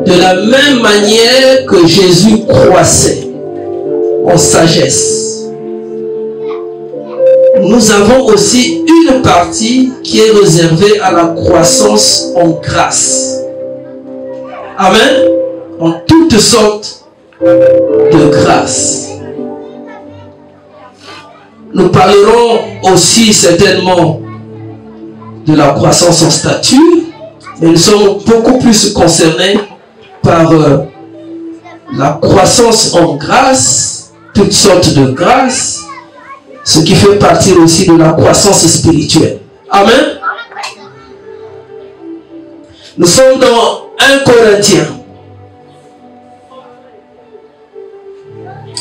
De la même manière que Jésus croissait en sagesse, nous avons aussi une partie qui est réservée à la croissance en grâce. Amen. En toutes sortes de grâces. Nous parlerons aussi certainement de la croissance en stature, mais nous sommes beaucoup plus concernés par la croissance en grâce, toutes sortes de grâces, ce qui fait partie aussi de la croissance spirituelle. Amen. Nous sommes dans 1 Corinthiens.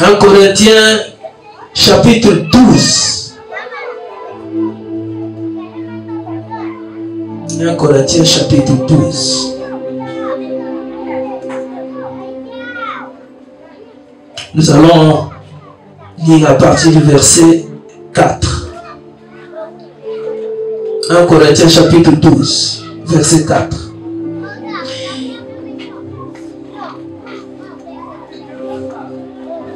1 Corinthiens chapitre 12. 1 Corinthiens chapitre 12. Nous allons lire à partir du verset 4. 1 Corinthiens chapitre 12, verset 4.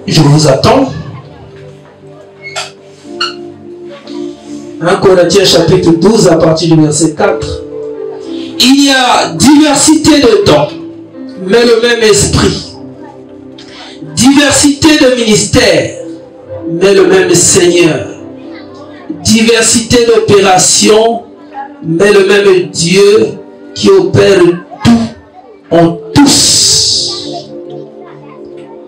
Je vous attends. 1 Corinthiens chapitre 12 à partir du verset 4. Il y a diversité de dons, mais le même esprit. Diversité de ministères, mais le même Seigneur. Diversité d'opérations, mais le même Dieu qui opère tout en tous.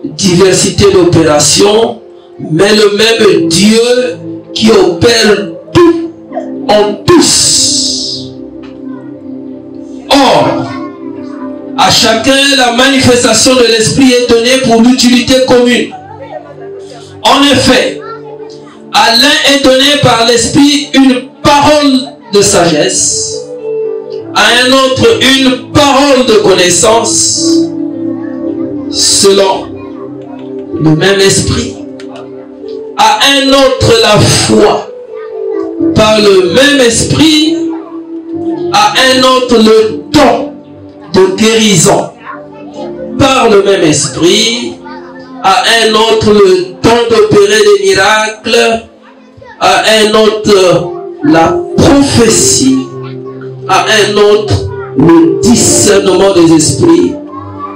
Diversité d'opérations, mais le même Dieu qui opère tout en tous. Or, à chacun la manifestation de l'Esprit est donnée pour l'utilité commune. En effet, à l'un est donné par l'Esprit une parole de sagesse, à un autre une parole de connaissance, selon le même Esprit, à un autre la foi, par le même Esprit, à un autre le don de guérison, par le même Esprit, à un autre le don d'opérer des miracles, à un autre la prophétie, à un autre le discernement des esprits,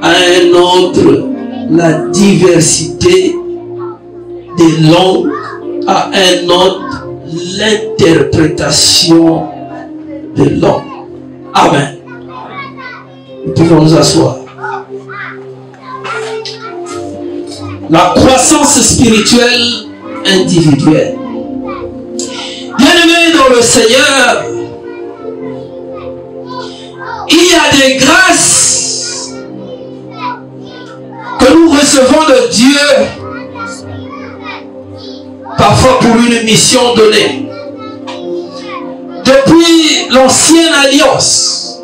à un autre la diversité des langues, à un autre l'interprétation des langues. Amen. Nous pouvons nous asseoir. La croissance spirituelle individuelle. Bien-aimés dans le Seigneur, il y a des grâces que nous recevons de Dieu, parfois pour une mission donnée. Depuis l'ancienne alliance,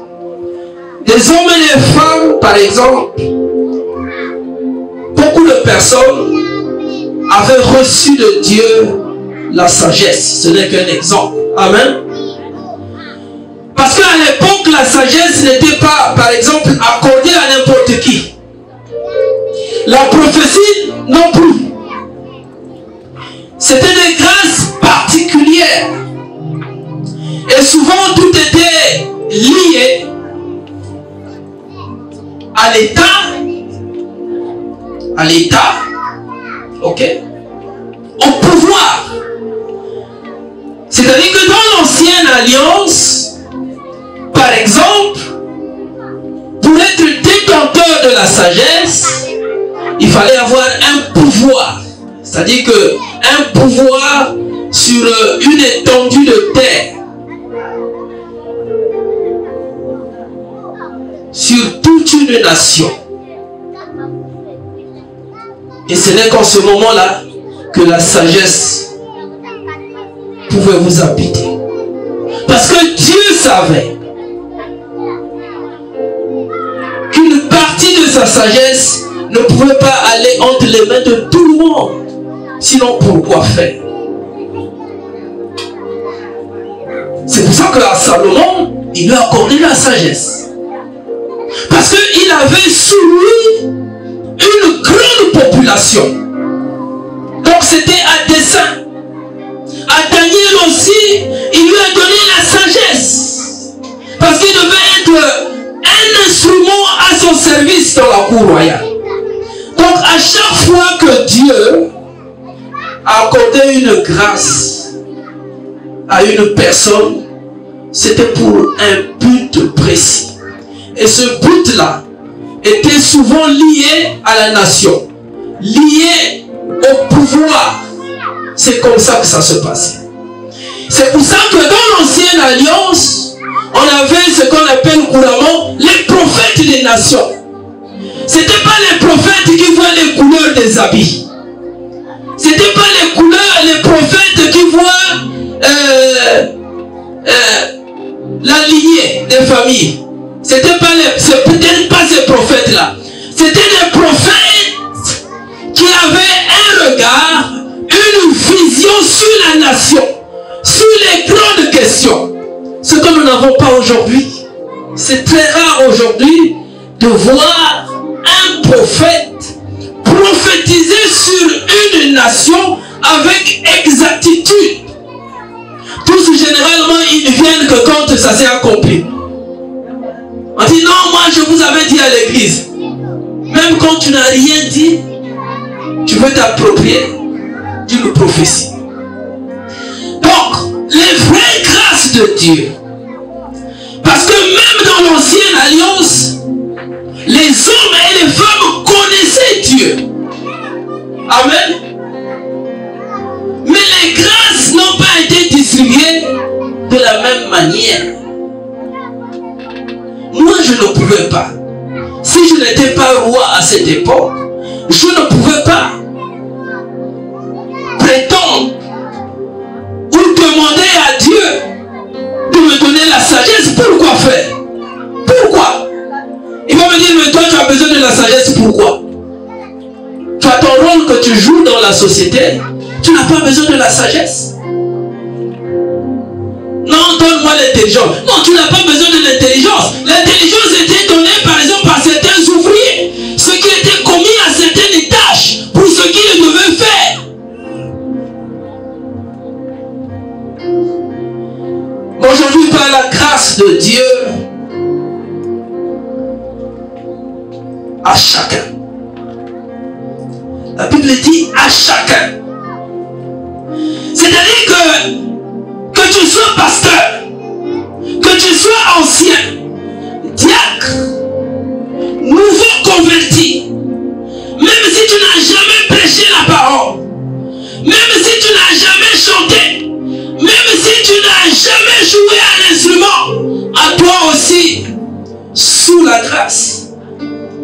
des hommes et des femmes, par exemple, beaucoup de personnes avaient reçu de Dieu la sagesse. Ce n'est qu'un exemple. Amen. Parce qu'à l'époque, la sagesse n'était pas, par exemple, accordée à n'importe qui. La prophétie non plus. C'était des grâces particulières. Et souvent, tout était lié à l'état, ok, au pouvoir. C'est-à-dire que dans l'ancienne alliance, par exemple, pour être détenteur de la sagesse, il fallait avoir un pouvoir. C'est-à-dire un pouvoir sur une étendue de terre. Sur toute une nation. Et ce n'est qu'en ce moment-là que la sagesse pouvait vous habiter. Parce que Dieu savait qu'une partie de sa sagesse ne pouvait pas aller entre les mains de tout le monde. Sinon, pourquoi faire? C'est pour ça qu'à Salomon, il lui a accordé la sagesse. Parce qu'il avait sous lui une grande population. Donc c'était à dessein. À Daniel aussi, il lui a donné la sagesse. Parce qu'il devait être un instrument à son service dans la cour royale. Donc à chaque fois que Dieu a accordé une grâce à une personne, c'était pour un but précis. Et ce but-là était souvent lié à la nation, lié au pouvoir. C'est comme ça que ça se passait. C'est pour ça que dans l'ancienne alliance, on avait ce qu'on appelle couramment les prophètes des nations. Ce n'était pas les prophètes qui voient les couleurs des habits. Ce n'était pas les prophètes qui voient la lignée des familles. C'est peut-être pas ces prophètes-là. C'était des prophètes qui avaient un regard, une vision sur la nation, sur les grandes questions. Ce que nous n'avons pas aujourd'hui. C'est très rare aujourd'hui de voir un prophète prophétiser sur une nation avec exactitude. Tous généralement ils ne viennent que quand ça s'est accompli. On dit non, moi je vous avais dit à l'église. Même quand tu n'as rien dit, tu veux t'approprier d'une prophétie. Donc, les vraies grâces de Dieu. Parce que même dans l'ancienne alliance, les hommes et les femmes connaissaient Dieu. Amen. Mais les grâces n'ont pas été distribuées de la même manière. Moi, je ne pouvais pas. Si je n'étais pas roi à cette époque, je ne pouvais pas prétendre ou demander à Dieu de me donner la sagesse. Pourquoi faire? Pourquoi? Il va me dire, mais toi tu as besoin de la sagesse, pourquoi? Tu as ton rôle que tu joues dans la société, tu n'as pas besoin de la sagesse. Non, donne-moi l'intelligence. Non, tu n'as pas besoin de l'intelligence. L'intelligence était donnée par exemple par certains ouvriers, ceux qui étaient commis à certaines tâches pour ce qu'ils devaient faire. Aujourd'hui, par la grâce de Dieu, à chacun. La Bible dit à chacun. C'est-à-dire que tu sois pasteur, que tu sois ancien, diacre, nouveau converti, même si tu n'as jamais prêché la parole, même si tu n'as jamais chanté, même si tu n'as jamais joué un instrument, à toi aussi, sous la grâce,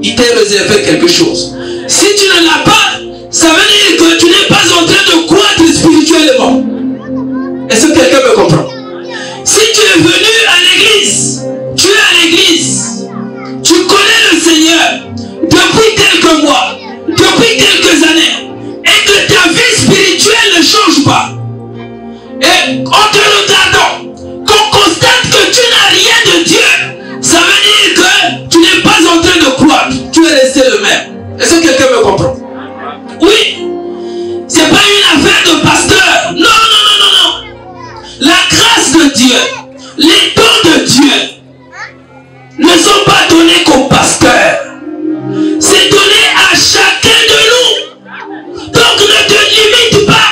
il t'est réservé quelque chose. Si tu ne l'as pas, ça veut dire que tu n'es pas en train de croître spirituellement. Est-ce que quelqu'un me comprend? Si tu es venu à l'église, tu es à l'église, tu connais le Seigneur depuis quelques mois, depuis quelques années, et que ta vie spirituelle ne change pas, et en te regardant, qu'on constate que tu n'as rien de Dieu, ça veut dire que tu n'es pas en train de croître, tu es resté le même. Est-ce que quelqu'un me comprend? Oui. C'est pas une affaire de pasteur. Non, non, non, non, non. La grâce de Dieu, les dons de Dieu ne sont pas donnés qu'aux pasteurs. C'est donné à chacun de nous. Donc ne te limite pas.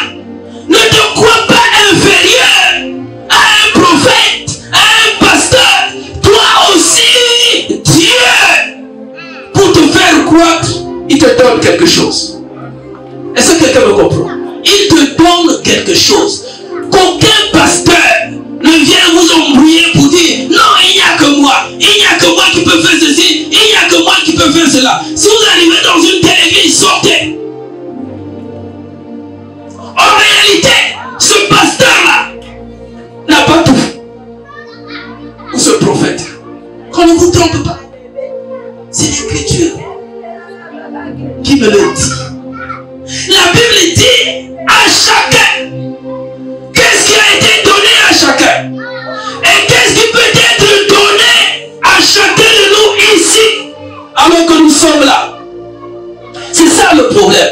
Ne te crois pas inférieur à un prophète, à un pasteur. Toi aussi, Dieu, pour te faire croître, il te donne quelque chose. Est-ce que quelqu'un me comprend? Il te donne quelque chose. Qu'aucun pasteur ne vienne vous embrouiller pour dire non, il n'y a que moi. Il n'y a que moi qui peux faire ceci. Il n'y a que moi qui peux faire cela. Si vous arrivez dans une telle église, sortez. En réalité, ce pasteur-là n'a pas tout. Ou ce prophète. Qu'on ne vous trompe pas. C'est l'écriture qui me le dit. La Bible dit à chacun qu'est-ce qui a été donné à chacun et qu'est-ce qui peut être donné à chacun de nous ici alors que nous sommes là. C'est ça le problème.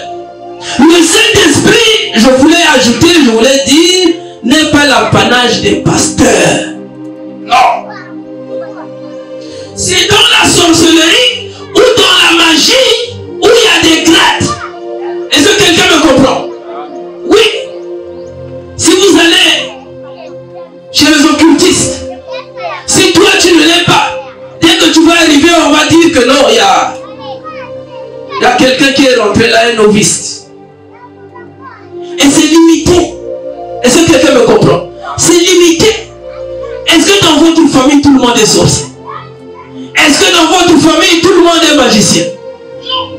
Le Saint-Esprit, je voulais ajouter, je voulais dire, n'est pas l'apanage des pasteurs. Non. C'est dans la sorcellerie ou dans la magie où il y a des grades. Est-ce que quelqu'un me comprend? Oui. Si vous allez chez les occultistes, si toi tu ne l'es pas, dès que tu vas arriver, on va dire que non, il y a quelqu'un qui est rentré là, un novice. Et c'est limité. Est-ce que quelqu'un me comprend? C'est limité. Est-ce que dans votre famille, tout le monde est sorcier? Est-ce que dans votre famille, tout le monde est magicien? Non.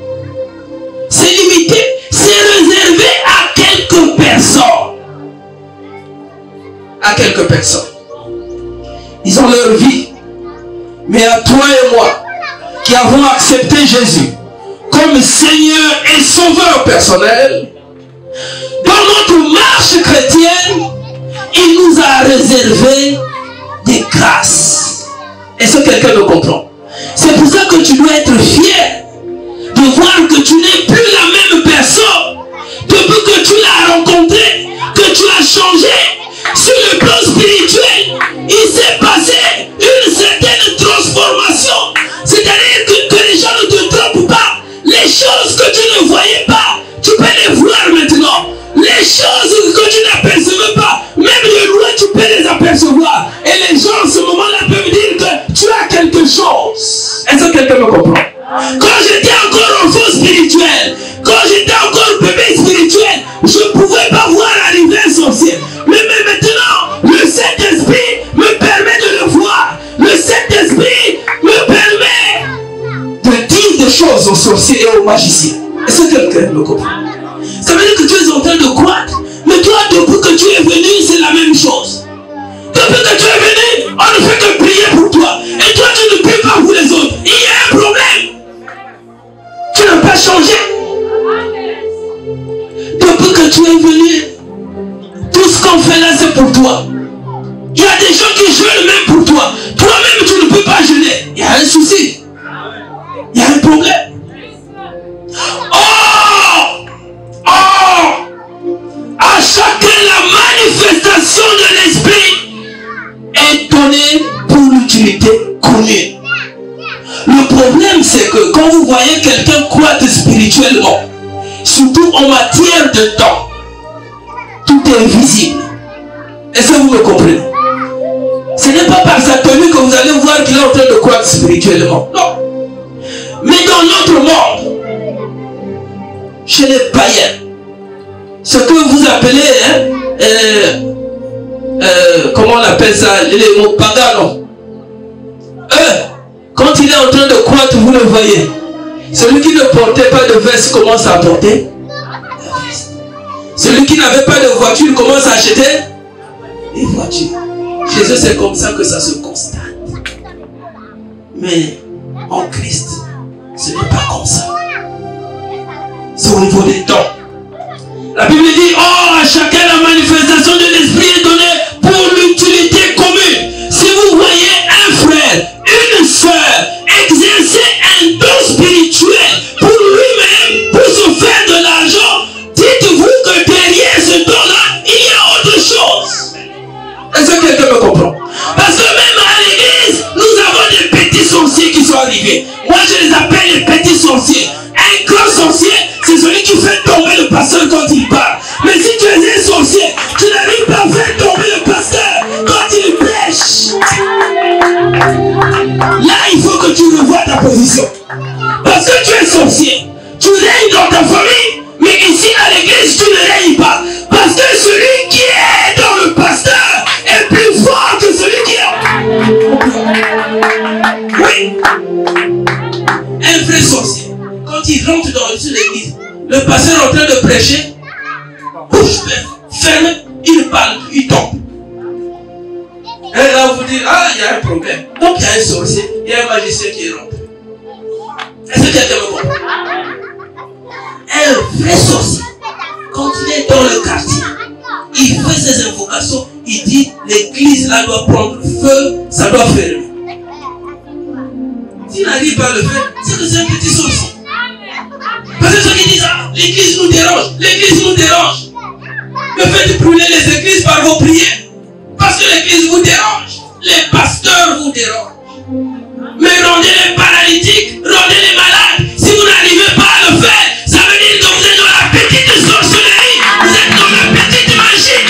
C'est limité. C'est réservé à quelques personnes. À quelques personnes. Ils ont leur vie. Mais à toi et moi, qui avons accepté Jésus comme Seigneur et Sauveur personnel, dans notre marche chrétienne, il nous a réservé des grâces. Est-ce que quelqu'un me comprend? C'est pour ça que tu dois être fier de voir que tu n'es plus la même personne depuis que tu l'as rencontré, que tu as changé. Sur le plan spirituel, il s'est passé une certaine transformation. C'est-à-dire que les gens ne te trompent pas. Les choses que tu ne voyais pas, tu peux les voir maintenant. Les choses que tu n'apercevais pas, même de loin, tu peux les apercevoir. Et les gens, en ce moment-là, peuvent dire que tu as quelque chose. Est-ce que quelqu'un me comprend? Quand j'étais encore enfant spirituel, quand j'étais encore bébé spirituel, je ne pouvais pas voir arriver un sorcier. Mais maintenant, le Saint-Esprit me permet de le voir. Le Saint-Esprit me permet de dire des choses aux sorciers et aux magiciens. Est-ce que quelqu'un me comprend? Ça veut dire que tu es en train de croître. Mais toi, depuis que tu es venu, c'est la même chose. Depuis que tu es venu, on ne fait que prier pour toi. Et toi, tu ne pries pas pour les autres. Il y a un problème. Tu n'as pas changé. Depuis que tu es venu, tout ce qu'on fait là, c'est pour toi. Il y a des gens qui jeûnent même pour toi. Toi-même, tu ne peux pas jeûner. Il y a un souci. Il y a un problème. À chacun, la manifestation de l'esprit est donnée pour l'utilité commune. Le problème, c'est que quand vous voyez quelqu'un croître spirituellement, surtout en matière de temps, tout est visible. Est-ce que vous me comprenez? Ce n'est pas par sa tenue que vous allez voir qu'il est en train de croître spirituellement. Non. Mais dans notre monde, chez les païens, ce que vous appelez, comment on appelle ça, les mots paganos, quand il est en train de croître, vous le voyez. Celui qui ne portait pas de veste commence à porter la veste. Celui qui n'avait pas de voiture commence à acheter des voitures. Chez eux, c'est comme ça que ça se constate. Mais en Christ, ce n'est pas comme ça. C'est au niveau des temps. La Bible dit, oh, à chacun la manifestation de l'esprit est donnée pour l'utilité commune. Si vous voyez un frère, une soeur exercer un don spirituel pour lui-même, pour se faire de l'argent, dites-vous que derrière ce don-là, il y a autre chose. Est-ce que quelqu'un me comprend? Parce que même à l'église, nous avons des petits sorciers qui sont arrivés. Moi, je les appelle les petits sorciers. Un grand sorcier, c'est celui qui fait tomber le pasteur quand il parle. Mais si tu es un sorcier, tu n'arrives pas à faire tomber le pasteur quand il prêche. Là, il faut que tu revoies ta position. Parce que tu es sorcier. Tu règnes dans ta famille, mais ici à l'église, tu ne règnes pas. Parce que celui qui est dans le pasteur est plus fort que celui qui est... Oui. Un vrai sorcier. Quand il rentre dans l'église, le pasteur est en train de prêcher, bouche fermée, il parle, il tombe. Et là, vous dites, ah, il y a un problème. Donc, il y a un sorcier, il y a un magicien qui est rentré. Est-ce que quelqu'un me comprend? Un vrai sorcier, quand il est dans le quartier, il fait ses invocations, il dit, l'église là doit prendre feu, ça doit fermer. Si n'arrive pas à le faire, c'est que c'est un petit sorcier. Parce que ceux qui disent, ah, l'église nous dérange, l'église nous dérange. Mais faites brûler les églises par vos prières. Parce que l'église vous dérange. Les pasteurs vous dérangent. Mais rendez les paralytiques, rendez les malades. Si vous n'arrivez pas à le faire, ça veut dire que vous êtes dans la petite sorcellerie. Vous êtes dans la petite magie.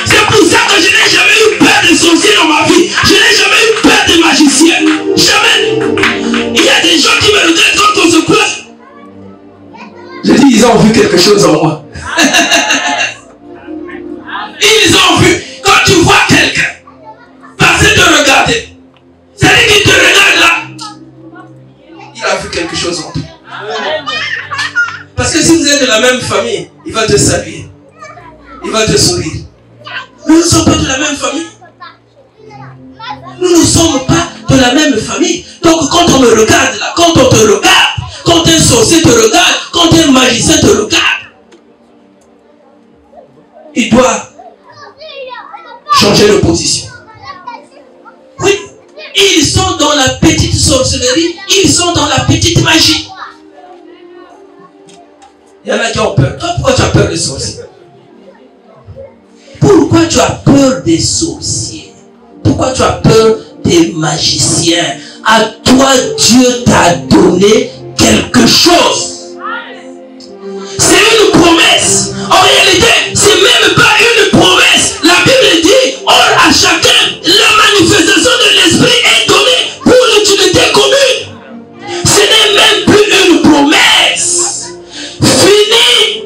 C'est pour ça que je n'ai jamais eu peur de sorciers dans ma vie. Je n'ai jamais eu peur de magiciens. Jamais. Il y a des gens qui me regardent quand on se plaint. Je dis, ils ont vu quelque chose en moi. Ils ont vu. Quand tu vois quelqu'un passer te regarder, c'est-à-dire qu'il te regarde là, il a vu quelque chose en toi. Parce que si vous êtes de la même famille, il va te saluer. Il va te sourire. Nous ne sommes pas de la même famille. Nous ne sommes pas de la même famille. Donc quand on me regarde là, quand on te regarde, quand un sorcier te regarde, quand un magicien te regarde, il doit changer de position. Oui, ils sont dans la petite sorcellerie, ils sont dans la petite magie. Il y en a qui ont peur. Toi, pourquoi tu as peur des sorciers? Pourquoi tu as peur des sorciers? Pourquoi tu as peur des magiciens? À toi, Dieu t'a donné quelque chose. C'est une promesse. En réalité, c'est même pas une promesse. La Bible dit, or à chacun, la manifestation de l'esprit est donnée pour l'utilité commune. Ce n'est même plus une promesse. Fini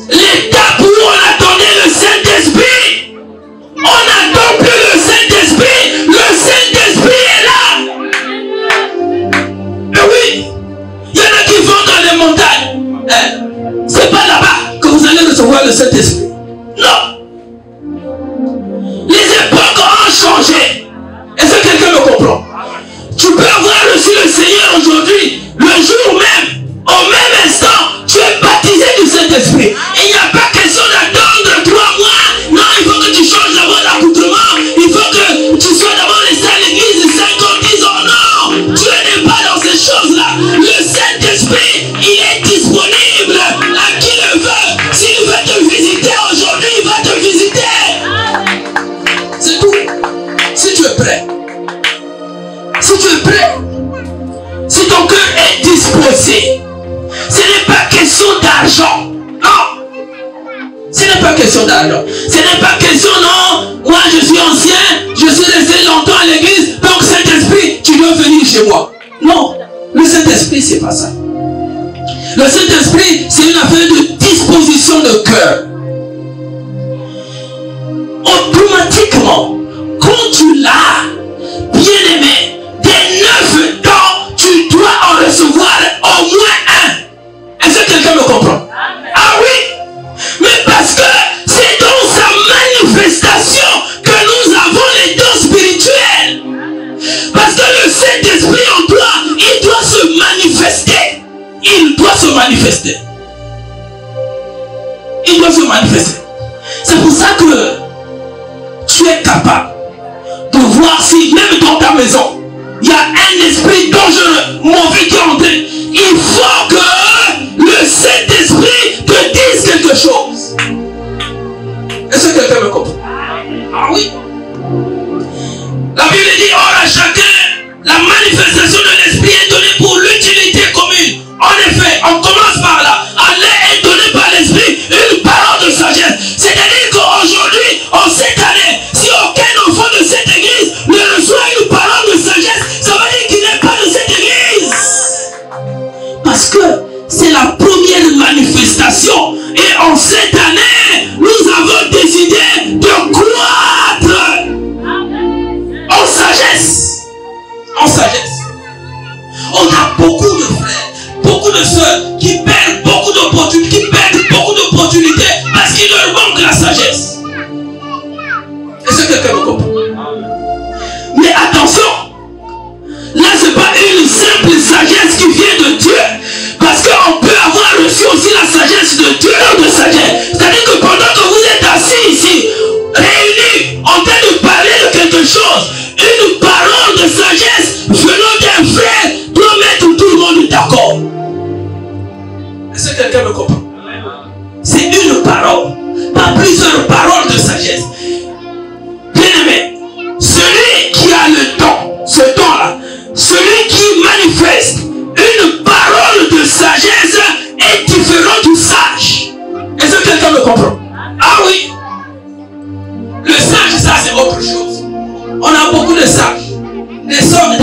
l'étape où on attendait le Saint-Esprit. On n'attend plus le Saint-Esprit. Le Saint-Esprit est là. Mais oui, il y en a qui vont dans les montagnes. C'est pas là-bas que vous allez recevoir le Saint-Esprit. Non. Les époques ont changé. Est-ce que quelqu'un me comprend? Tu peux avoir reçu le Seigneur aujourd'hui, le jour même, au même instant, tu es baptisé du Saint-Esprit. Il n'y a pas question d'attendre 3 mois. Non, il faut que tu changes d'abord d'accoutrement. Il faut que tu sois d'abord resté à l'église 50 ans. Non, tu n'es pas dans ces choses-là. Le Saint-Esprit, il est disponible à qui le veut. S'il veut te visiter aujourd'hui, il va te visiter. C'est tout. Si tu es prêt. Si tu es prêt. Si ton cœur est disposé. Ce n'est pas question d'argent. Non. Ce n'est pas question d'argent. Ce n'est pas question, non. Moi, je suis ancien. Je suis resté longtemps à l'église. Donc, Saint-Esprit, tu dois venir chez moi. Non. Le Saint-Esprit, c'est pas ça. Le Saint-Esprit, c'est une affaire de disposition de cœur. Automatiquement, quand tu l'as, bien aimé, des 9 dons, tu dois en recevoir au moins un. Est-ce que quelqu'un me comprend? Ah oui, mais parce que c'est dans sa manifestation que nous avons les dons spirituels. Parce que le Saint-Esprit en toi, il doit se manifester. Il doit se manifester. Il doit se manifester. C'est pour ça que tu es capable de voir si même dans ta maison, il y a un esprit dangereux, mauvais qui est entré. Il faut que le Saint-Esprit te dise quelque chose. Est-ce que quelqu'un me comprend? Ah oui. La Bible dit, or à chacun, la manifestation de l'esprit est donnée pour l'utilité commune. En effet, on commence par là. À l'air est donné par l'esprit une parole de sagesse. C'est-à-dire qu'aujourd'hui, en cette année, si aucun enfant de cette église ne reçoit une parole de sagesse, ça veut dire qu'il n'est pas de cette église. Parce que c'est la première manifestation. Et en cette année, nous avons décidé de croître en sagesse. En sagesse. On a beaucoup de frères, beaucoup de soeurs qui perdent beaucoup d'opportunités, parce qu'il leur manque la sagesse. Est-ce que quelqu'un me comprend? Mais attention, là c'est pas une simple sagesse qui vient de Dieu, parce qu'on peut avoir reçu aussi la sagesse de Dieu, de sagesse. C'est-à-dire que pendant que vous êtes assis ici, réunis, en train de parler de quelque chose, une parole de sagesse venant d'un frère sagesse. Bien-aimé, celui qui a le don, ce don-là, celui qui manifeste une parole de sagesse est différent du sage. Est-ce que quelqu'un me comprend? Ah oui. Le sage, ça c'est autre chose. On a beaucoup de sages. Des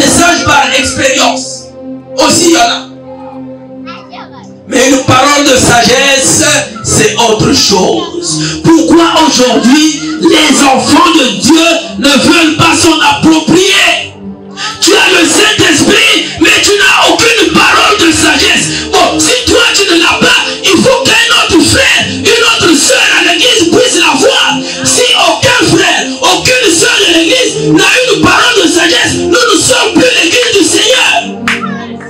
sages par expérience. Aussi il y en a. Mais une parole de sagesse, c'est autre chose. Pourquoi aujourd'hui les enfants de Dieu ne veulent pas s'en approprier? Tu as le Saint-Esprit, mais tu n'as aucune parole de sagesse. Bon, si toi tu ne l'as pas, il faut qu'un autre frère, une autre soeur à l'église puisse l'avoir. Si aucun frère, aucune soeur de l'église n'a une parole de sagesse, nous ne sommes plus l'église du Seigneur.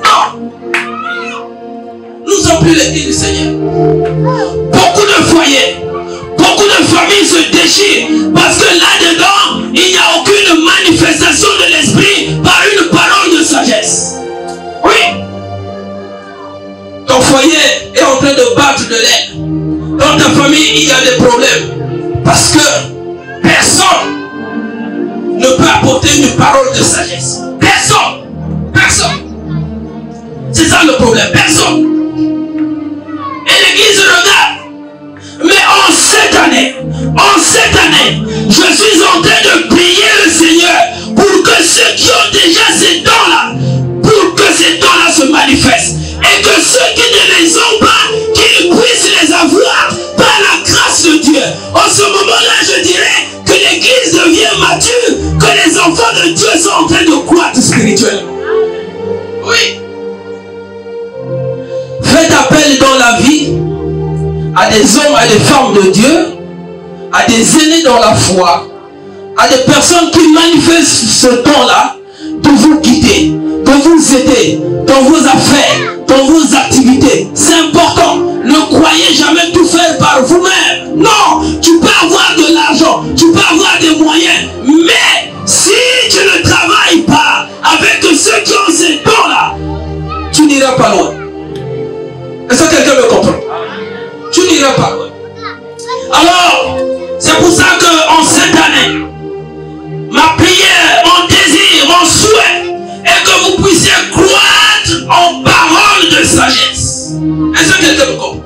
Non. Nous ne sommes plus l'église du Seigneur. Beaucoup de foyers, beaucoup de familles se déchirent parce que là-dedans, il n'y a aucune manifestation de l'esprit par une parole de sagesse. Oui. Ton foyer est en train de battre de l'aile. Dans ta famille, il y a des problèmes. Parce que personne ne peut apporter une parole de sagesse. Personne. Personne. C'est ça le problème. Personne. Et l'église regarde. Mais en cette année, je suis en train de prier le Seigneur pour que ceux qui ont déjà ces dons-là, pour que ces dons-là se manifestent. Et que ceux qui ne les ont pas, qu'ils puissent les avoir par la grâce de Dieu. En ce moment-là, je dirais que l'église devient mature, que les enfants de Dieu sont en train de croître spirituellement. Oui. Faites appel dans la vie à des hommes, à des femmes de Dieu, à des aînés dans la foi, à des personnes qui manifestent ce don-là, de vous guider, de vous aider dans vos affaires, dans vos activités. C'est important. Ne croyez jamais tout faire par vous-même. Non, tu peux avoir de l'argent, tu peux avoir des moyens, mais si tu ne travailles pas avec ceux qui ont ces dons-là, tu n'iras pas loin. Est-ce que quelqu'un me comprend? Tu n'iras pas loin. Alors, c'est pour ça qu'en cette année, ma prière, mon désir, mon souhait est que vous puissiez croître en parole de sagesse. Est-ce que quelqu'un me comprend?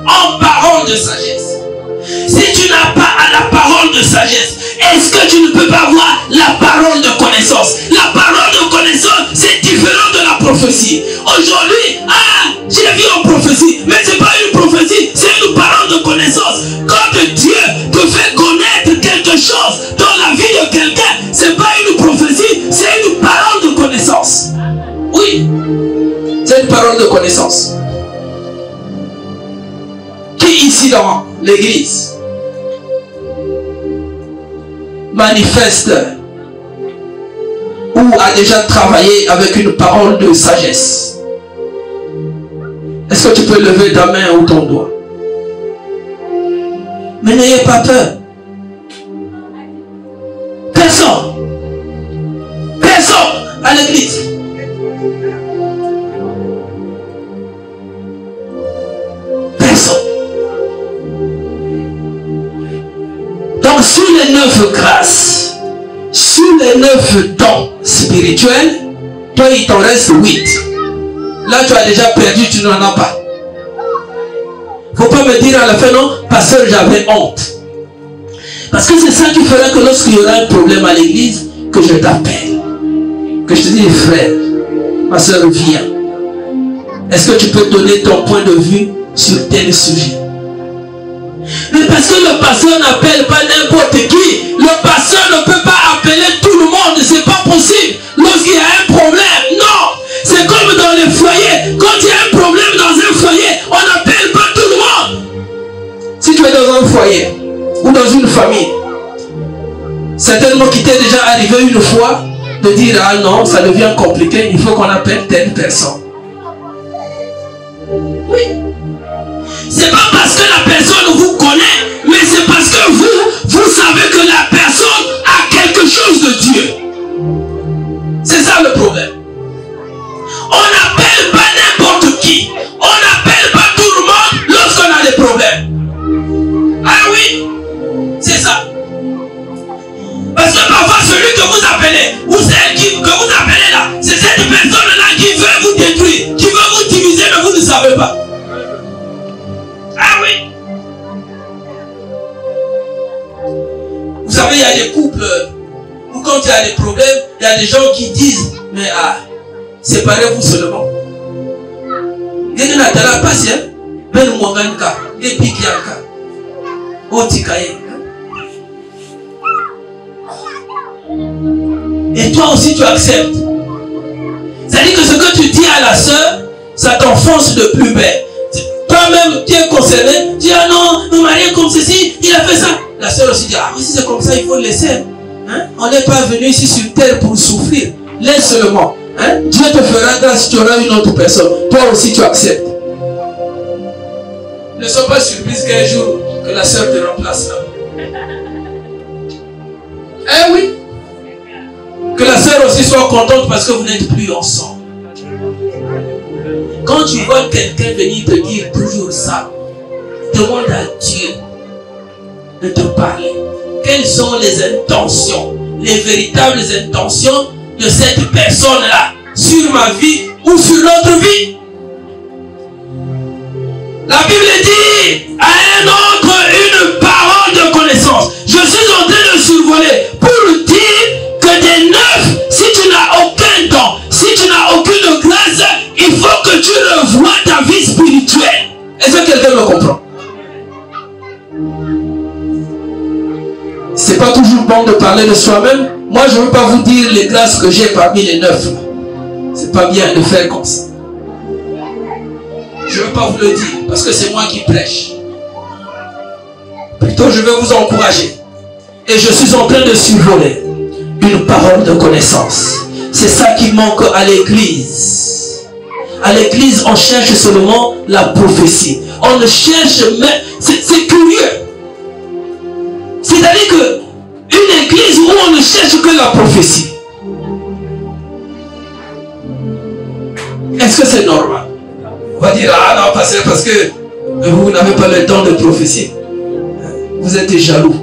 En parole de sagesse. Si tu n'as pas la parole de sagesse, est-ce que tu ne peux pas avoir la parole de connaissance? La parole de connaissance, c'est différent de la prophétie. Aujourd'hui, j'ai vu en prophétie, mais ce n'est pas une prophétie, c'est une parole de connaissance. Quand Dieu te fait connaître quelque chose dans la vie de quelqu'un, ce n'est pas une prophétie, c'est une parole de connaissance. Oui, c'est une parole de connaissance. Qui ici dans l'église manifeste ou a déjà travaillé avec une parole de sagesse? Est-ce que tu peux lever ta main ou ton doigt? Mais n'ayez pas peur. Personne. Personne à l'église. Personne. Donc sur les 9 grâces, sur les 9 dons spirituels, toi il t'en reste 8. Là tu as déjà perdu, tu n'en as pas. Faut pas me dire à la fin, non, pasteur, j'avais honte. Parce que c'est ça qui fera que lorsqu'il y aura un problème à l'église, que je t'appelle. Que je te dis, frère, ma soeur, viens. Est-ce que tu peux donner ton point de vue sur tel sujet? Mais parce que le pasteur n'appelle pas n'importe qui. Le pasteur ne peut pas appeler tout le monde. C'est pas possible. Lorsqu'il y a un problème, non. C'est comme dans les foyers. Quand il y a un problème dans un foyer, on n'appelle pas tout le monde. Si tu es dans un foyer ou dans une famille, certainement qu'il t'est déjà arrivé une fois de dire, ah non, ça devient compliqué, il faut qu'on appelle telle personne. Oui. C'est pas parce que la personne vous connaît, mais c'est parce que vous savez que la personne a quelque chose de Dieu. C'est ça le problème. On n'appelle pas n'importe qui. On n'appelle pas tout le monde lorsqu'on a des problèmes. Ah oui, c'est ça. appelez, ou celle que vous appelez là, c'est cette personne-là qui veut vous détruire, qui veut vous diviser, mais vous ne savez pas. Ah oui. Vous savez, il y a des couples où quand il y a des problèmes, il y a des gens qui disent, mais séparez-vous seulement. Et toi aussi tu acceptes. C'est-à-dire que ce que tu dis à la sœur, ça t'enfonce de plus belle. Toi-même, tu es concerné, tu dis, ah non, mon mari est comme ceci, il a fait ça. La sœur aussi dit, ah oui, si c'est comme ça, il faut le laisser. Hein? On n'est pas venu ici sur terre pour souffrir. Laisse seulement. Hein? Dieu te fera grâce si tu auras une autre personne. Toi aussi, tu acceptes. Ne sois pas surprise qu'un jour, que la sœur te remplace là. Eh oui. Que la sœur aussi soit contente parce que vous n'êtes plus ensemble. Quand tu vois quelqu'un venir te dire toujours ça, demande à Dieu de te parler. Quelles sont les intentions, les véritables intentions de cette personne-là sur ma vie ou sur notre vie? La Bible dit à un autre une parole de connaissance. Je suis en train de survoler pour dire que des neufs, si tu n'as aucun don, si tu n'as aucune grâce, il faut que tu revoies ta vie spirituelle. Est-ce que quelqu'un me comprend? C'est pas toujours bon de parler de soi-même. Moi, je ne veux pas vous dire les grâces que j'ai parmi les neufs. C'est pas bien de faire comme ça. Je ne veux pas vous le dire parce que c'est moi qui prêche. Plutôt, je vais vous encourager. Et je suis en train de survoler une parole de connaissance. C'est ça qui manque à l'église. À l'église, on cherche seulement la prophétie. On ne cherche même... C'est curieux. C'est-à-dire que une église où on ne cherche que la prophétie. Est-ce que c'est normal? On va dire, ah non, pasteur, parce que vous n'avez pas le temps de prophétie. Vous êtes jaloux.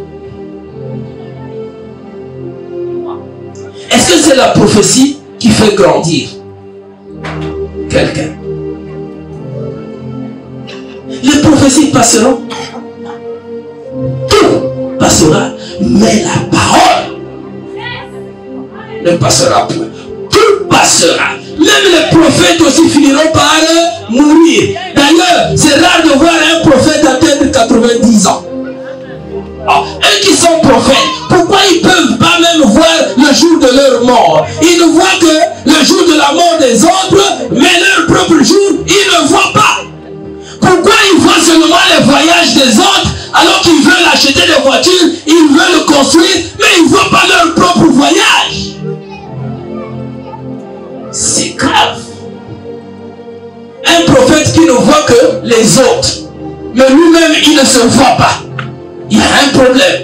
Est-ce que c'est la prophétie qui fait grandir quelqu'un? Les prophéties passeront. Tout passera. Mais la parole ne passera point. Tout passera. Même les prophètes aussi finiront par mourir. D'ailleurs, c'est rare de voir un prophète atteindre 90 ans. Ah, eux qui sont prophètes, pourquoi ils ne peuvent pas même voir le jour de leur mort? Ils ne voient que le jour de la mort des autres, mais leur propre jour, ils ne voient pas. Pourquoi ils voient seulement les voyages des autres, alors qu'ils veulent acheter des voitures, ils veulent construire, mais ils ne voient pas leur propre voyage? C'est grave. Un prophète qui ne voit que les autres, mais lui-même, il ne se voit pas. Il y a un problème,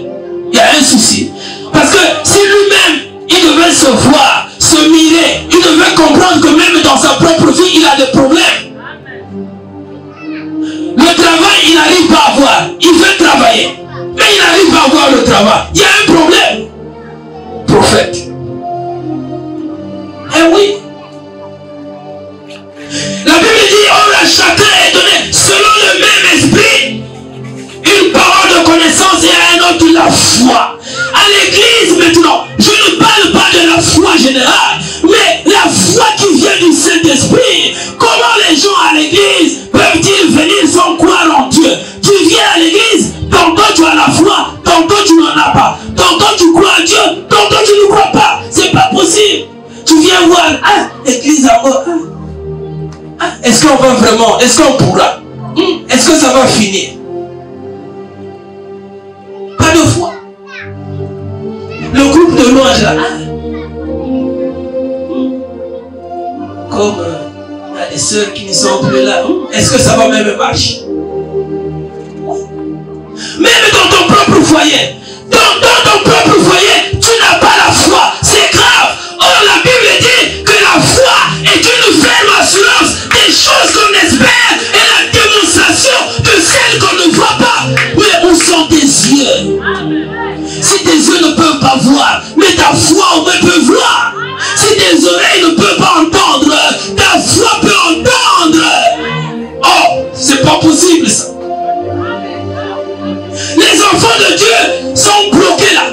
il y a un souci. Parce que si lui-même, il devait se voir, se mirer, il devait comprendre que même dans sa propre vie, il a des problèmes. Le travail, il n'arrive pas à avoir. Il veut travailler, mais il n'arrive pas à avoir le travail. Il y a un problème. Prophète. Eh oui. La Bible dit, à chacun est donné selon le même esprit une parole de connaissance et à un autre la foi. À l'église maintenant, je ne parle pas de la foi générale, mais la foi qui vient du Saint-Esprit. Comment les gens à l'église peuvent-ils venir sans croire en Dieu? Tu viens à l'église, tantôt tu as la foi, tantôt tu n'en as pas. Tantôt tu crois en Dieu, tantôt tu ne crois pas. C'est pas possible. Tu viens voir, l'église à moi. Est-ce qu'on va vraiment? Est-ce qu'on pourra? Est-ce que ça va finir? Pas de foi. Le groupe de louanges là. Comme il y a des sœurs qui ne sont plus là. Est-ce que ça va même marcher? Même dans ton propre foyer. Dans ton propre foyer, tu n'as pas la foi. C'est grave. Or la Bible dit que la foi est une ferme assurance des choses qu'on espère et la démonstration de celles qu'on ne voit pas. Mais où sont tes yeux? Si tes yeux ne peuvent pas voir, mais ta foi au moins peut voir. de Dieu sont bloqués là.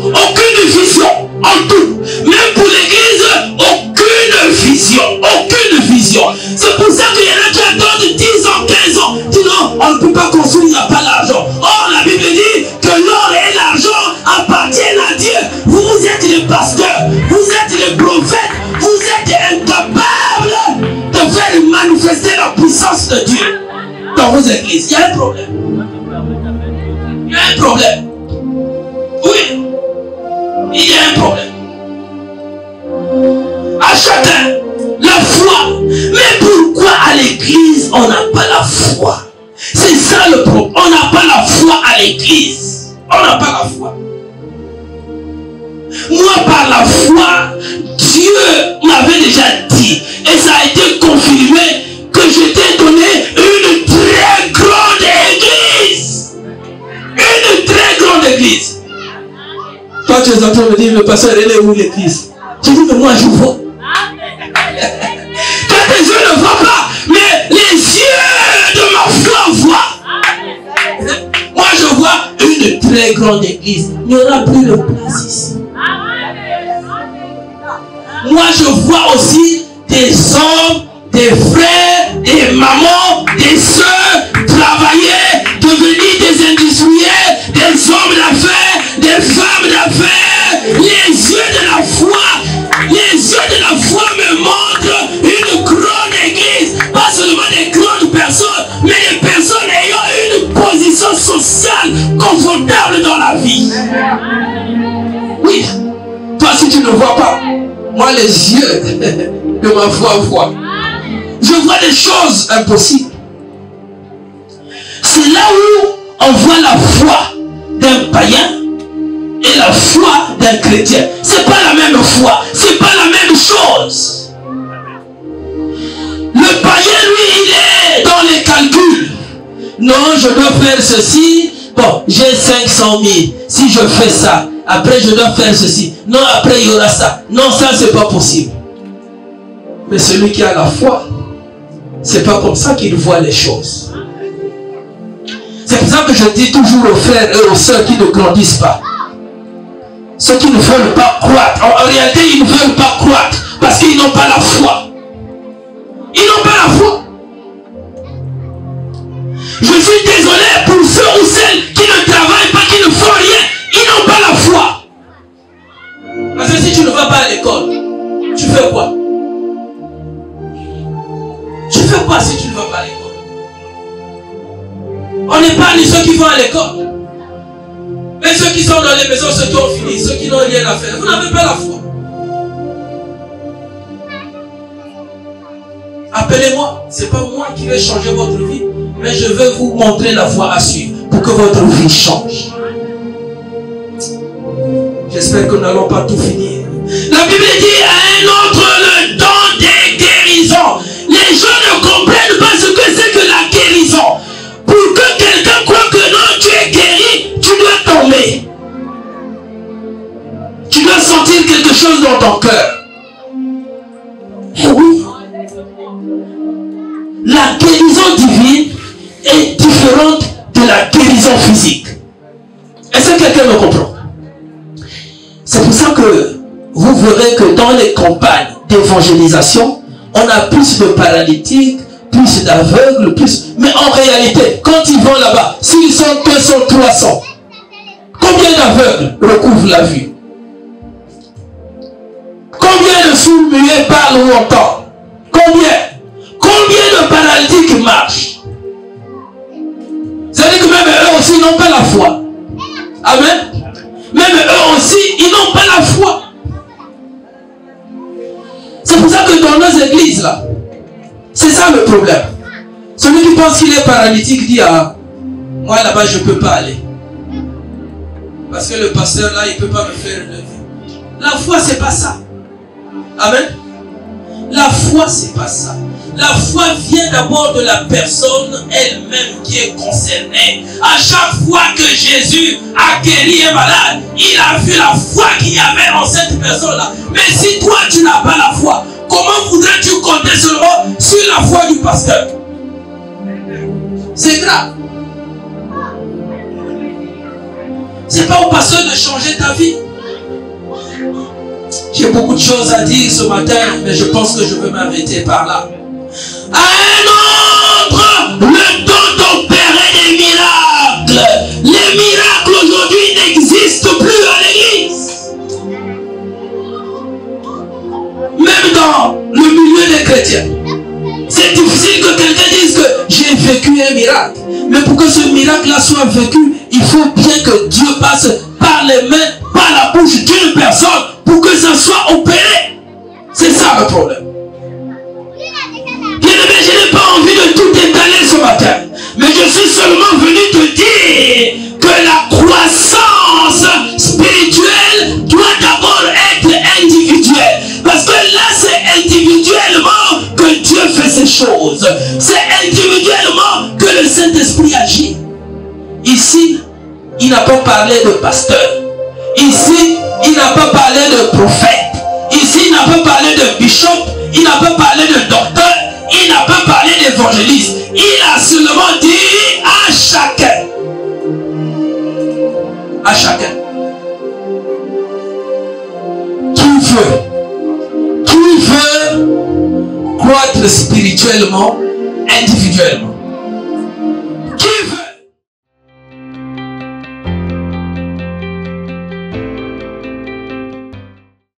Aucune vision en tout. Même pour l'église, aucune vision. Aucune vision. C'est pour ça qu'il y en a qui attendent 10 ans, 15 ans. Disent non, on ne peut pas construire, il n'y a pas d'argent. Or, la Bible dit que l'or et l'argent appartiennent à Dieu. Vous êtes les pasteurs, vous êtes les prophètes, vous êtes incapables de faire manifester la puissance de Dieu dans vos églises. Il y a un problème. Il y a un problème. Oui. Il y a un problème. À chacun, la foi. Mais pourquoi à l'église on n'a pas la foi? C'est ça le problème. On n'a pas la foi à l'église. On n'a pas la foi. Moi, par la foi, Dieu m'avait déjà dit, et ça a été confirmé, que je t'ai donné une très grande église. Une très grande église. Toi, tu es en train de me dire, le pasteur, elle est où l'église? Je dis, mais moi, je vois. Toi, tes yeux ne voient pas, mais les yeux de ma foi voient. Moi, je vois une très grande église. Il n'y aura plus de place ici. Moi, je vois aussi des hommes, des frères, des mamans, des soeurs travailler, devenir des industriels, des hommes d'affaires, des femmes d'affaires. Les yeux de la foi me montrent une grande église. Pas seulement des grandes personnes, mais des personnes ayant une position sociale confortable dans la vie. Oui. Toi, si tu ne vois pas, moi, les yeux de ma foi voient. Je vois des choses impossibles. C'est là où on voit la foi d'un païen et la foi d'un chrétien. C'est pas la même foi, c'est pas la même chose. Le païen, lui, il est dans les calculs. Non, je dois faire ceci. Bon, j'ai 500 000. Si je fais ça, après je dois faire ceci. Non, après il y aura ça. Non, ça c'est pas possible. Mais celui qui a la foi, c'est pas comme ça qu'il voit les choses. C'est pour ça que je dis toujours aux frères et aux sœurs qui ne grandissent pas. Ceux qui ne veulent pas croître. En réalité, ils ne veulent pas croître parce qu'ils n'ont pas la foi. Ils n'ont pas la foi. Je suis désolé pour ceux ou celles qui ne travaillent pas, qui ne font rien. Ils n'ont pas la foi. Parce que si tu ne vas pas à l'école, tu fais quoi? Tu fais quoi si tu ne vas pas à l'école? On épargne ceux qui vont à l'école. Mais ceux qui sont dans les maisons, ceux qui ont fini, ceux qui n'ont rien à faire, vous n'avez pas la foi. Appelez-moi. Ce n'est pas moi qui vais changer votre vie, mais je veux vous montrer la voie à suivre pour que votre vie change. J'espère que nous n'allons pas tout finir. La Bible dit à un autre le don des guérisons. Les gens ne comprennent pas ce que c'est que la guérison. Pour que quelqu'un croit que non, tu es guéri, tu dois tomber. Tu dois sentir quelque chose dans ton cœur. Et oui. La guérison divine est différente de la guérison physique. Est-ce que quelqu'un me comprend? C'est pour ça que vous verrez que dans les campagnes d'évangélisation, on a plus de paralytiques, plus d'aveugles, plus... Mais en réalité, quand ils vont là-bas, s'ils sont 200, 300, combien d'aveugles recouvrent la vue? Combien de sourds muets parlent ou entendent? Combien de paralytiques marchent? C'est-à-dire que même eux aussi n'ont pas la foi. Amen. Même eux aussi, ils n'ont pas la foi. C'est pour ça que dans nos églises là, c'est ça le problème. Celui qui pense qu'il est paralytique dit ah, moi là-bas je ne peux pas aller. Parce que le pasteur là, il ne peut pas me faire lever. La foi, c'est pas ça. Amen. La foi, c'est pas ça. La foi vient d'abord de la personne elle-même qui est concernée. À chaque fois que Jésus a guéri un malade, il a vu la foi qu'il y avait en cette personne-là. Mais si toi tu n'as pas la foi, comment voudrais-tu compter seulement sur la foi du pasteur? C'est grave. C'est pas au pasteur de changer ta vie. J'ai beaucoup de choses à dire ce matin, mais je pense que je vais m'arrêter par là. À un autre, le don d'opérer des miracles. Les miracles aujourd'hui n'existent plus à l'église. Même dans le milieu des chrétiens. C'est difficile que quelqu'un dise que j'ai vécu un miracle. Mais pour que ce miracle-là soit vécu, il faut bien que Dieu passe par les mains, par la bouche d'une personne pour que ça soit opéré. C'est ça le problème. Bien-aimé, je n'ai pas envie de tout étaler ce matin. Mais je suis seulement venu te dire que la croissance spirituelle doit d'abord être individuelle. Parce que là, c'est individuellement que Dieu fait ces choses. C'est individuellement que le Saint-Esprit agit. Ici, il n'a pas parlé de pasteur. Ici, il n'a pas parlé de prophète. Ici, il n'a pas parlé de bishop. Il n'a pas parlé de docteur. Il n'a pas parlé d'évangéliste. Il a seulement dit à chacun. À chacun. Qui veut croître spirituellement, individuellement.